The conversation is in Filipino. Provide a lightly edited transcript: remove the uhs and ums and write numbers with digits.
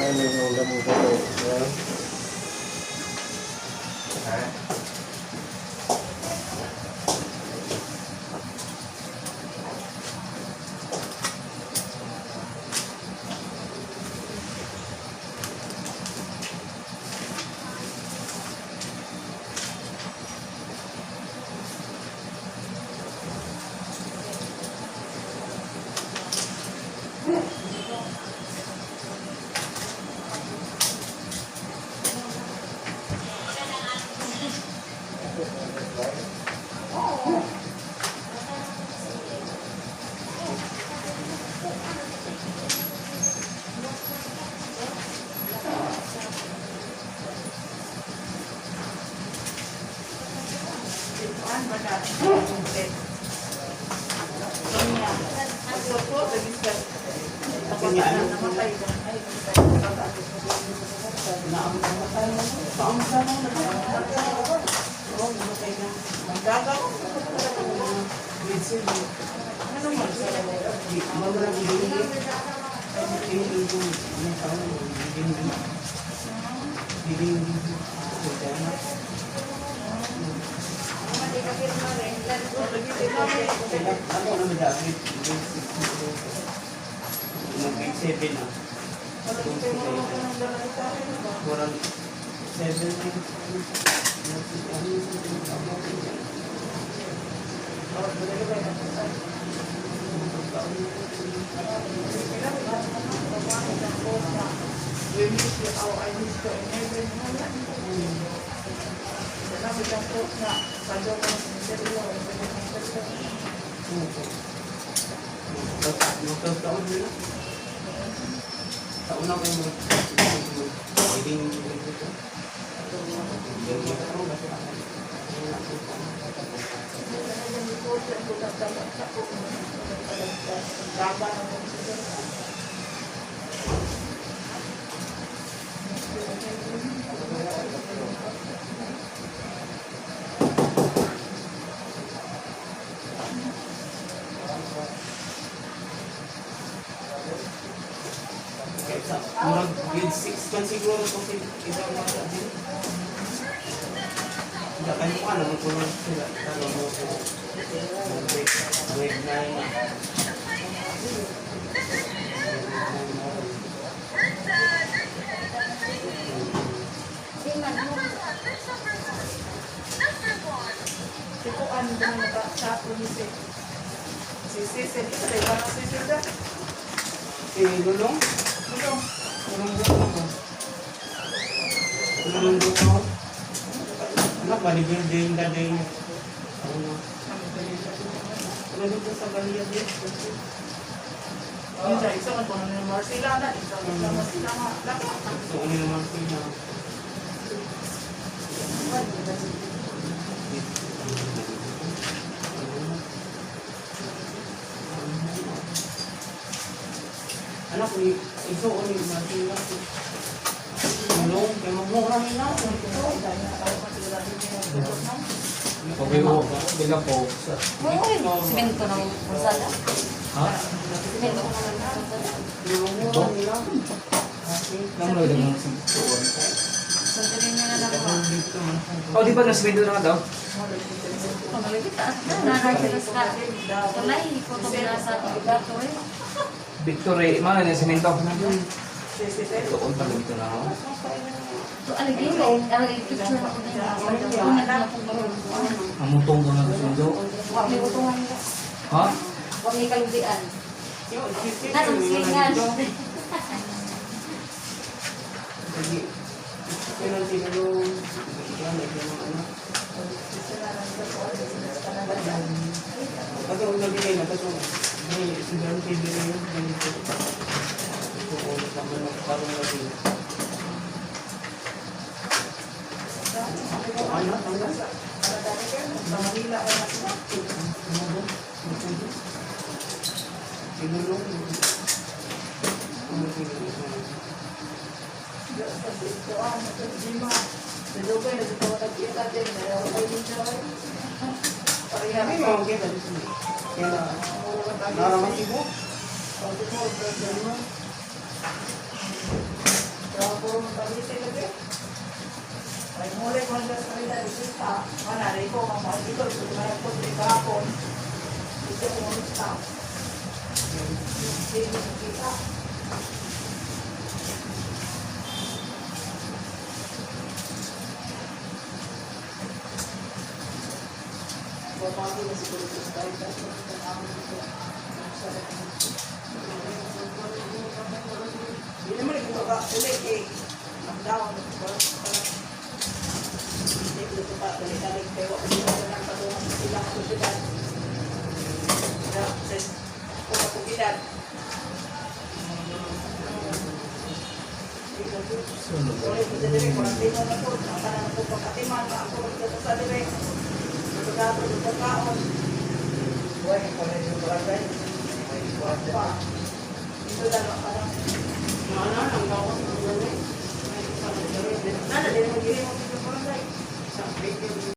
Ano yung ulam mo ko? Ha? Grade 6 kan siguro kasi ibang mga din. Hindi kayo mo naman kung ano sila. Talo mo po. Grade 9. Sikuan din na sa unisip. Sisisin kita dahil parang sisil ka. Lulong? Lulong. Lulong ko. Anak, bodybuilding na din. Ano dito sa Galia din? Yung sa isa man po na Marcela na. Isa na Marcela nga. So, ano naman sila? Anak, iso o ni Marcela. Tulong, kaya magmura nila. Okay mo, bilang po. Simento ng Rosada. Ha? Simento ng Rosada. Magmura nila. Nang load ng sintuon. Sandali niya na lang. Oh, di ba nasimento na nga daw? Pamalagit taas na. Nakakita sa tulay. Ikoto binasa ang gato eh. Victory, mana niya simento? Sisisin. Doon pala dito na ako. So, alagay ko. Alagay picture ako na yung unad na akong marunong. Amutong ko na sa sundo. Huwag may utungan ka. Ha? Huwag may kaludian. Nasang slingan. Jadi, kaya lang tinulong. Yan, may ano. Ito, nabigay na. Ito, may sigaran TV na yun. Ganito. Ito, ulit naman ng parang natin. Ano? Sa Manila ay nasa. Tinulong. Sa Sintuan, sa Jima. Sa Lugay, nagkitawa nagkita din. Meron kayo din siya kayo. Pareha. Kami mga kita di sini. Kaya naraman ibu. Pag ito, Kaya puro magpagiti lagi. Ay, muli ko hanggang sa kanila, isita. Manari ko, mamahal dito, ito na po, di kahapon. Ito ko muna hindi mo kita. Babago na siguro ito sa tayo, tapos magkakaroon dito. Hindi naman ito ba, ulit eh. Magdawan, hindi ko pa, balik-balik kayo. Hindi ko na patungan sa sila kasusunod. Kung kapugilad. Sorry, ito dire, kurantino na po. Nakanan na po pagkatiman, ako magdata sa dire. Magdata ng pagkaon. Buhay, kung ano yung barangay. Ito lang ang parang. Ang gawang ng barangay. Nana, din mo gili mo sa barangay. Sa